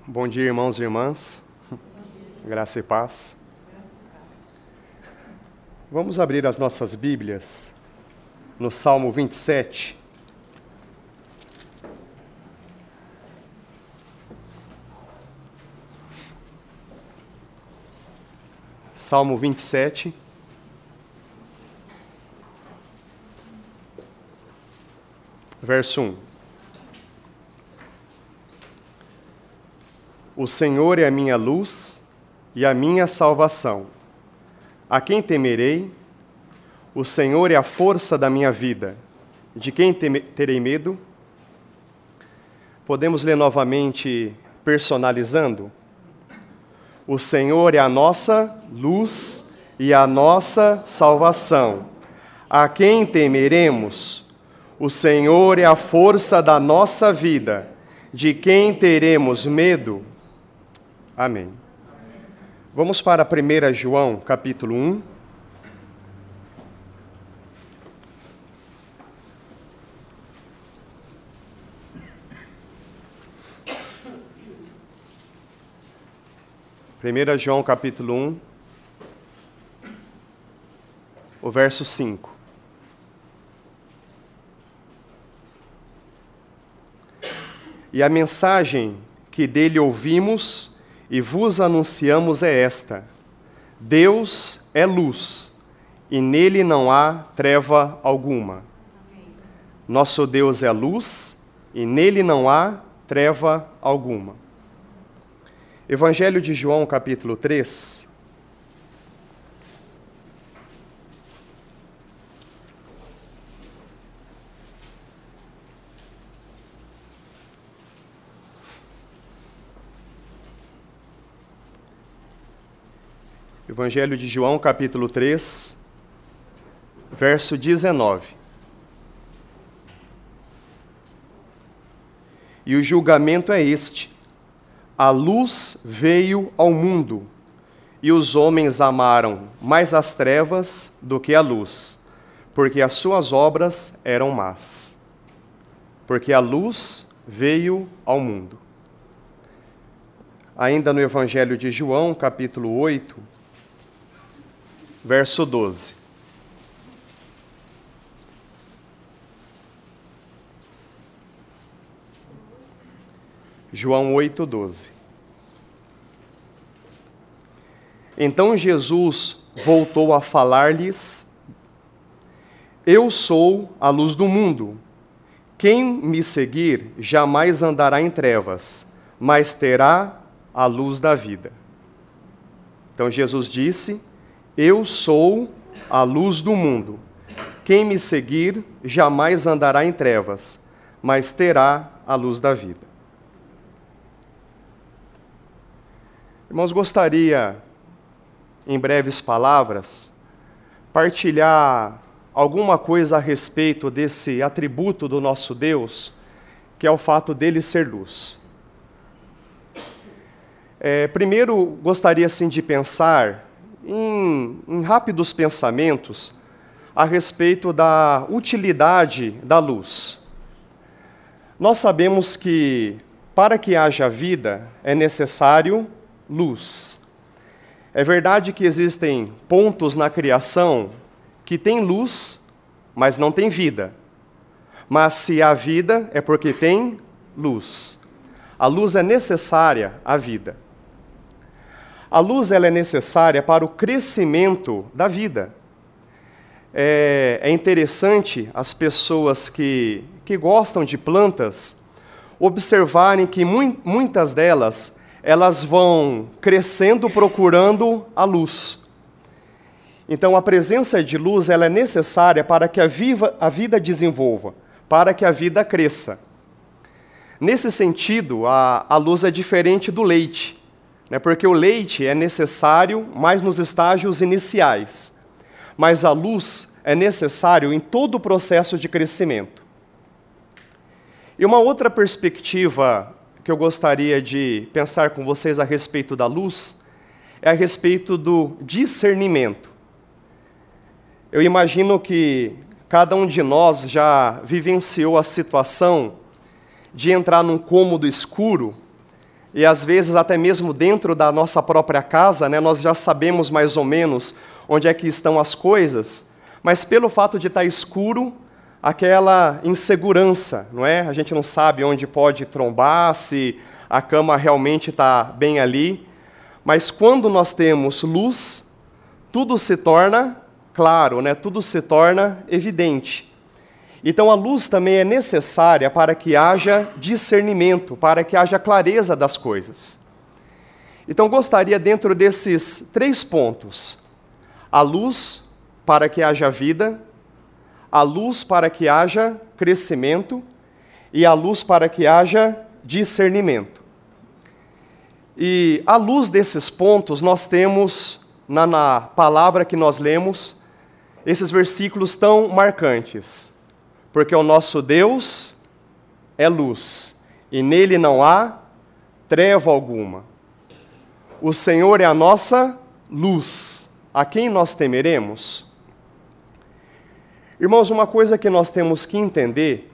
Bom dia, irmãos e irmãs. Graça e paz. Vamos abrir as nossas Bíblias no Salmo 27. Salmo 27. Verso 1. O Senhor é a minha luz e a minha salvação. A quem temerei? O Senhor é a força da minha vida. De quem terei medo? Podemos ler novamente, personalizando? O Senhor é a nossa luz e a nossa salvação. A quem temeremos? O Senhor é a força da nossa vida. De quem teremos medo? Amém. Vamos para 1 João, capítulo 1. Primeira João, capítulo 1, o verso 5. E a mensagem que dele ouvimos e vos anunciamos é esta: Deus é luz, e nele não há treva alguma. Nosso Deus é luz, e nele não há treva alguma. Evangelho de João, capítulo 3. Evangelho de João, capítulo 3, verso 19. E o julgamento é este: a luz veio ao mundo, e os homens amaram mais as trevas do que a luz, porque as suas obras eram más. Porque a luz veio ao mundo. Ainda no Evangelho de João, capítulo 8, verso 12. João 8, 12. Então Jesus voltou a falar-lhes: Eu sou a luz do mundo. Quem me seguir jamais andará em trevas, mas terá a luz da vida. Então Jesus disse: Eu sou a luz do mundo. Quem me seguir jamais andará em trevas, mas terá a luz da vida. Irmãos, gostaria, em breves palavras, partilhar alguma coisa a respeito desse atributo do nosso Deus, que é o fato dele ser luz. Primeiro, gostaria assim de pensar em rápidos pensamentos a respeito da utilidade da luz. Nós sabemos que para que haja vida é necessário luz. É verdade que existem pontos na criação que têm luz, mas não têm vida. Mas se há vida é porque tem luz. A luz é necessária à vida. A luz ela é necessária para o crescimento da vida. É interessante as pessoas que gostam de plantas observarem que muitas delas elas vão crescendo procurando a luz. Então a presença de luz ela é necessária para que a vida desenvolva, para que a vida cresça. Nesse sentido, a luz é diferente do leite. Porque o leite é necessário mais nos estágios iniciais, mas a luz é necessário em todo o processo de crescimento. E uma outra perspectiva que eu gostaria de pensar com vocês a respeito da luz é a respeito do discernimento. Eu imagino que cada um de nós já vivenciou a situação de entrar num cômodo escuro e às vezes até mesmo dentro da nossa própria casa, né, nós já sabemos mais ou menos onde é que estão as coisas, mas pelo fato de estar escuro, aquela insegurança, não é? A gente não sabe onde pode trombar, se a cama realmente está bem ali, mas quando nós temos luz, tudo se torna claro, né? Tudo se torna evidente. Então a luz também é necessária para que haja discernimento, para que haja clareza das coisas. Então gostaria, dentro desses 3 pontos, a luz para que haja vida, a luz para que haja crescimento e a luz para que haja discernimento. E à luz desses pontos, nós temos, na palavra que nós lemos, esses versículos tão marcantes. Porque o nosso Deus é luz, e nele não há treva alguma. O Senhor é a nossa luz. A quem nós temeremos? Irmãos, uma coisa que nós temos que entender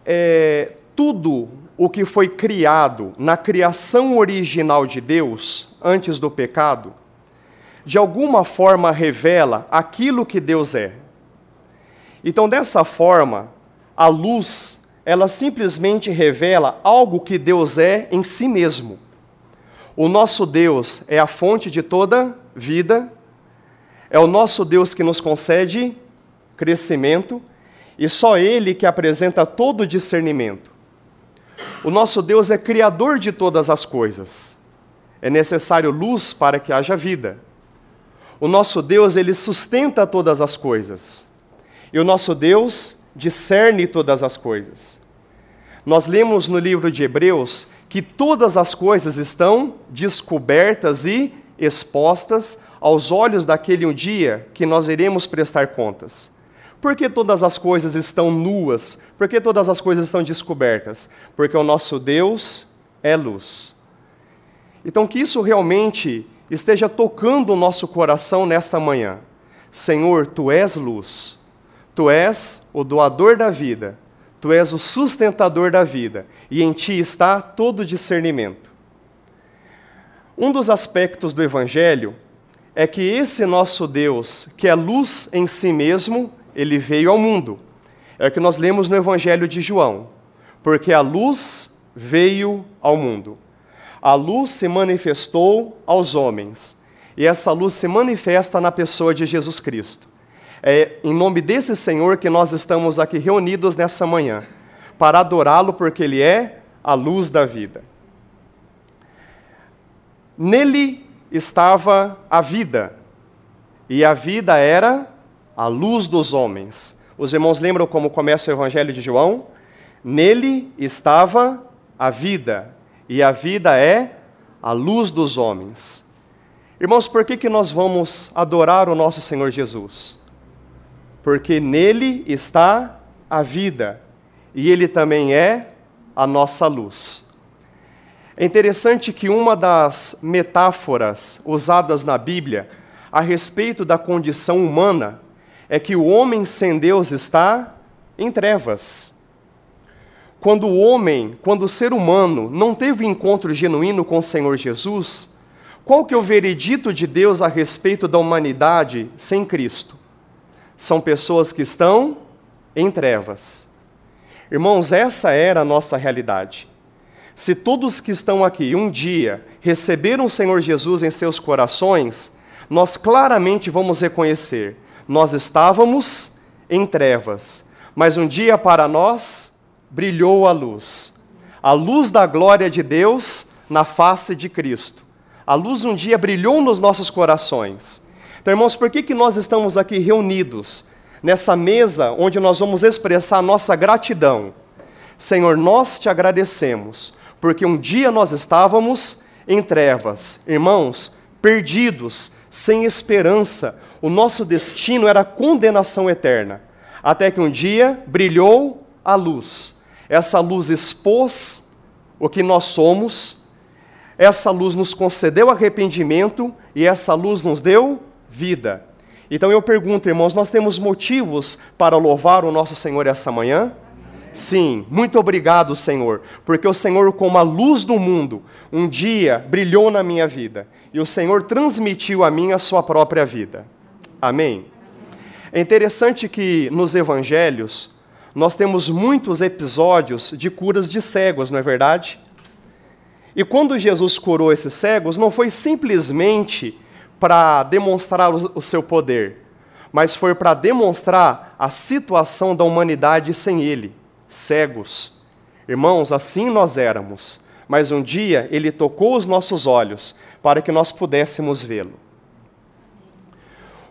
é tudo o que foi criado na criação original de Deus, antes do pecado, de alguma forma revela aquilo que Deus é. Então, dessa forma, a luz, ela simplesmente revela algo que Deus é em si mesmo. O nosso Deus é a fonte de toda vida, é o nosso Deus que nos concede crescimento, e só Ele que apresenta todo o discernimento. O nosso Deus é criador de todas as coisas. É necessário luz para que haja vida. O nosso Deus, Ele sustenta todas as coisas. E o nosso Deus discerne todas as coisas. Nós lemos no livro de Hebreus que todas as coisas estão descobertas e expostas aos olhos daquele um dia que nós iremos prestar contas. Por que todas as coisas estão nuas? Por que todas as coisas estão descobertas? Porque o nosso Deus é luz. Então, que isso realmente esteja tocando o nosso coração nesta manhã. Senhor, Tu és luz. Tu és o doador da vida. Tu és o sustentador da vida. E em Ti está todo o discernimento. Um dos aspectos do Evangelho é que esse nosso Deus, que é luz em si mesmo, Ele veio ao mundo. É o que nós lemos no Evangelho de João. Porque a luz veio ao mundo. A luz se manifestou aos homens. E essa luz se manifesta na pessoa de Jesus Cristo. É em nome desse Senhor que nós estamos aqui reunidos nessa manhã, para adorá-lo porque Ele é a luz da vida. Nele estava a vida, e a vida era a luz dos homens. Os irmãos lembram como começa o Evangelho de João? Nele estava a vida, e a vida é a luz dos homens. Irmãos, por que nós vamos adorar o nosso Senhor Jesus? Porque nele está a vida, e Ele também é a nossa luz. É interessante que uma das metáforas usadas na Bíblia a respeito da condição humana é que o homem sem Deus está em trevas. Quando o ser humano não teve encontro genuíno com o Senhor Jesus, qual que é o veredito de Deus a respeito da humanidade sem Cristo? São pessoas que estão em trevas. Irmãos, essa era a nossa realidade. Se todos que estão aqui um dia receberam o Senhor Jesus em seus corações, nós claramente vamos reconhecer, nós estávamos em trevas, mas um dia para nós brilhou a luz da glória de Deus na face de Cristo. A luz um dia brilhou nos nossos corações. Então, irmãos, por que nós estamos aqui reunidos nessa mesa onde nós vamos expressar a nossa gratidão? Senhor, nós te agradecemos, porque um dia nós estávamos em trevas, irmãos, perdidos, sem esperança. O nosso destino era condenação eterna, até que um dia brilhou a luz. Essa luz expôs o que nós somos, essa luz nos concedeu arrependimento e essa luz nos deu vida. Então eu pergunto, irmãos, nós temos motivos para louvar o nosso Senhor essa manhã? Sim, muito obrigado, Senhor, porque o Senhor, como a luz do mundo, um dia brilhou na minha vida e o Senhor transmitiu a mim a sua própria vida. Amém? É interessante que nos evangelhos nós temos muitos episódios de curas de cegos, não é verdade? E quando Jesus curou esses cegos, não foi simplesmente para demonstrar o seu poder, mas foi para demonstrar a situação da humanidade sem Ele, cegos. Irmãos, assim nós éramos, mas um dia Ele tocou os nossos olhos para que nós pudéssemos vê-lo.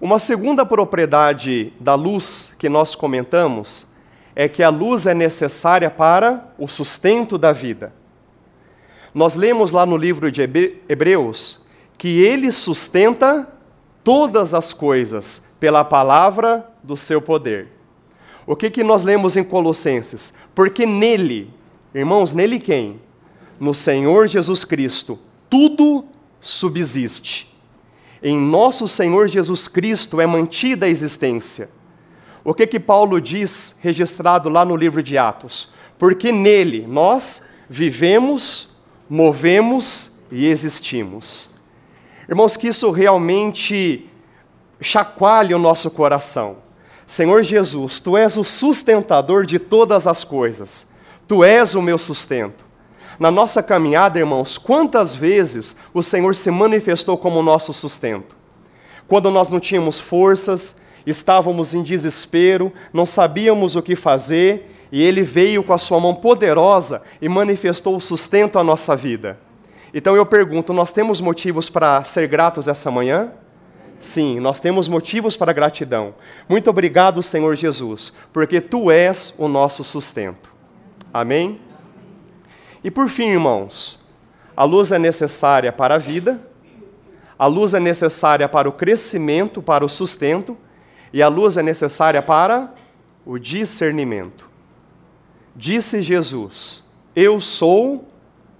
Uma segunda propriedade da luz que nós comentamos é que a luz é necessária para o sustento da vida. Nós lemos lá no livro de Hebreus que Ele sustenta todas as coisas pela palavra do seu poder. O que nós lemos em Colossenses? Porque nele, irmãos, nele quem? No Senhor Jesus Cristo, tudo subsiste. Em nosso Senhor Jesus Cristo é mantida a existência. O que Paulo diz, registrado lá no livro de Atos? Porque nele nós vivemos, movemos e existimos. Irmãos, que isso realmente chacoalhe o nosso coração. Senhor Jesus, Tu és o sustentador de todas as coisas. Tu és o meu sustento. Na nossa caminhada, irmãos, quantas vezes o Senhor se manifestou como nosso sustento? Quando nós não tínhamos forças, estávamos em desespero, não sabíamos o que fazer, e Ele veio com a sua mão poderosa e manifestou o sustento à nossa vida. Então eu pergunto, nós temos motivos para ser gratos essa manhã? Sim, nós temos motivos para gratidão. Muito obrigado, Senhor Jesus, porque Tu és o nosso sustento. Amém? E por fim, irmãos, a luz é necessária para a vida, a luz é necessária para o crescimento, para o sustento, e a luz é necessária para o discernimento. Disse Jesus: Eu sou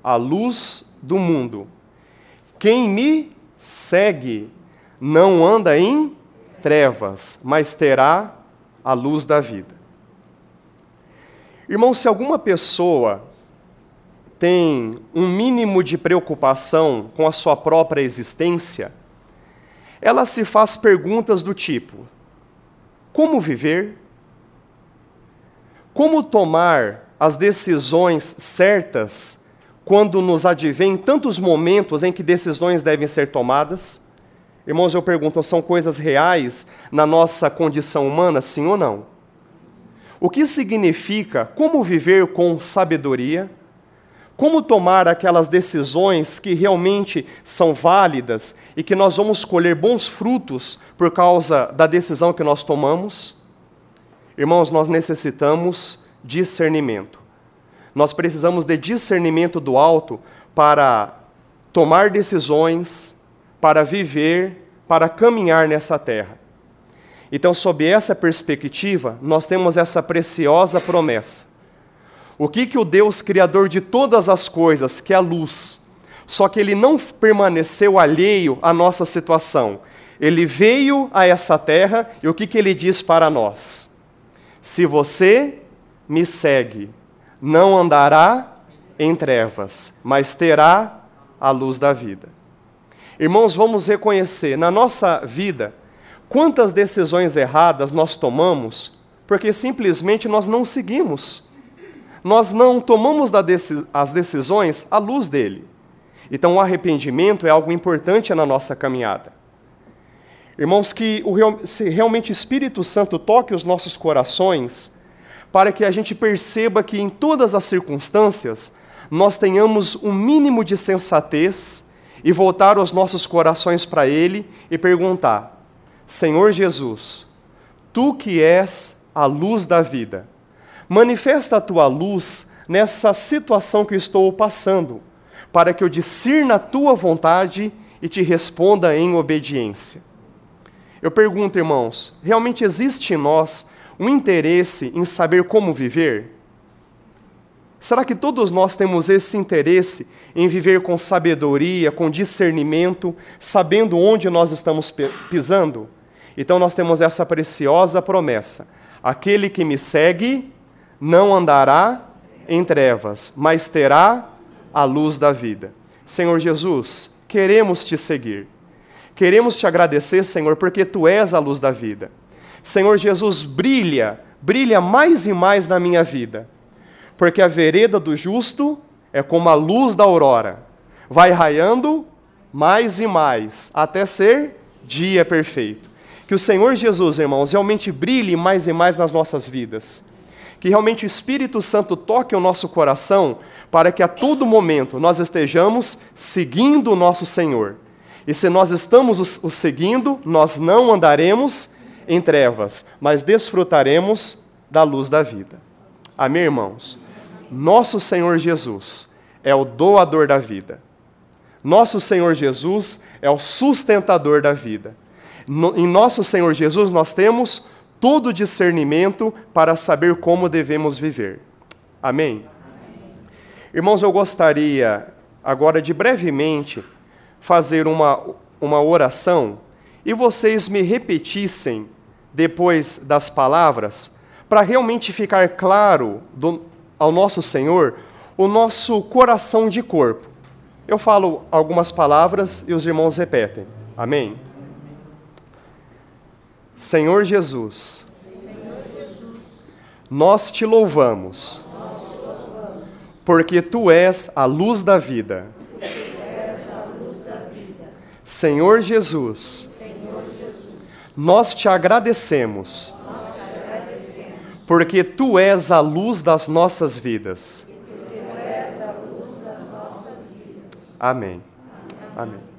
a luz do mundo. Quem me segue não anda em trevas, mas terá a luz da vida. Irmão, se alguma pessoa tem um mínimo de preocupação com a sua própria existência, ela se faz perguntas do tipo: como viver? Como tomar as decisões certas quando nos advém tantos momentos em que decisões devem ser tomadas? Irmãos, eu pergunto, são coisas reais na nossa condição humana, sim ou não? O que significa como viver com sabedoria? Como tomar aquelas decisões que realmente são válidas e que nós vamos colher bons frutos por causa da decisão que nós tomamos? Irmãos, nós necessitamos discernimento. Nós precisamos de discernimento do alto para tomar decisões, para viver, para caminhar nessa terra. Então, sob essa perspectiva, nós temos essa preciosa promessa. O que o Deus Criador de todas as coisas, que é a luz, só que Ele não permaneceu alheio à nossa situação. Ele veio a essa terra e o que Ele diz para nós? Se você me segue, não andará em trevas, mas terá a luz da vida. Irmãos, vamos reconhecer na nossa vida quantas decisões erradas nós tomamos porque simplesmente nós não seguimos. Nós não tomamos as decisões à luz dele. Então o arrependimento é algo importante na nossa caminhada. Irmãos, que se realmente o Espírito Santo toque os nossos corações para que a gente perceba que em todas as circunstâncias nós tenhamos um mínimo de sensatez e voltar os nossos corações para Ele e perguntar: Senhor Jesus, Tu que és a luz da vida, manifesta a Tua luz nessa situação que eu estou passando, para que eu discirna a Tua vontade e Te responda em obediência. Eu pergunto, irmãos, realmente existe em nós um interesse em saber como viver? Será que todos nós temos esse interesse em viver com sabedoria, com discernimento, sabendo onde nós estamos pisando? Então nós temos essa preciosa promessa: aquele que me segue não andará em trevas, mas terá a luz da vida. Senhor Jesus, queremos te seguir. Queremos te agradecer, Senhor, porque tu és a luz da vida. Senhor Jesus, brilha mais e mais na minha vida, porque a vereda do justo é como a luz da aurora, vai raiando mais e mais, até ser dia perfeito. Que o Senhor Jesus, irmãos, realmente brilhe mais e mais nas nossas vidas. Que realmente o Espírito Santo toque o nosso coração, para que a todo momento nós estejamos seguindo o nosso Senhor. E se nós estamos o seguindo, nós não andaremos em trevas, mas desfrutaremos da luz da vida. Amém, irmãos? Nosso Senhor Jesus é o doador da vida. Nosso Senhor Jesus é o sustentador da vida. Em nosso Senhor Jesus nós temos todo discernimento para saber como devemos viver. Amém? Irmãos, eu gostaria agora de brevemente fazer uma oração e vocês me repetissem depois das palavras, para realmente ficar claro ao nosso Senhor o nosso coração de corpo. Eu falo algumas palavras e os irmãos repetem. Amém? Senhor Jesus, nós te louvamos, porque tu és a luz da vida. Senhor Jesus, nós te agradecemos, porque tu és a luz das nossas vidas. Amém. Amém.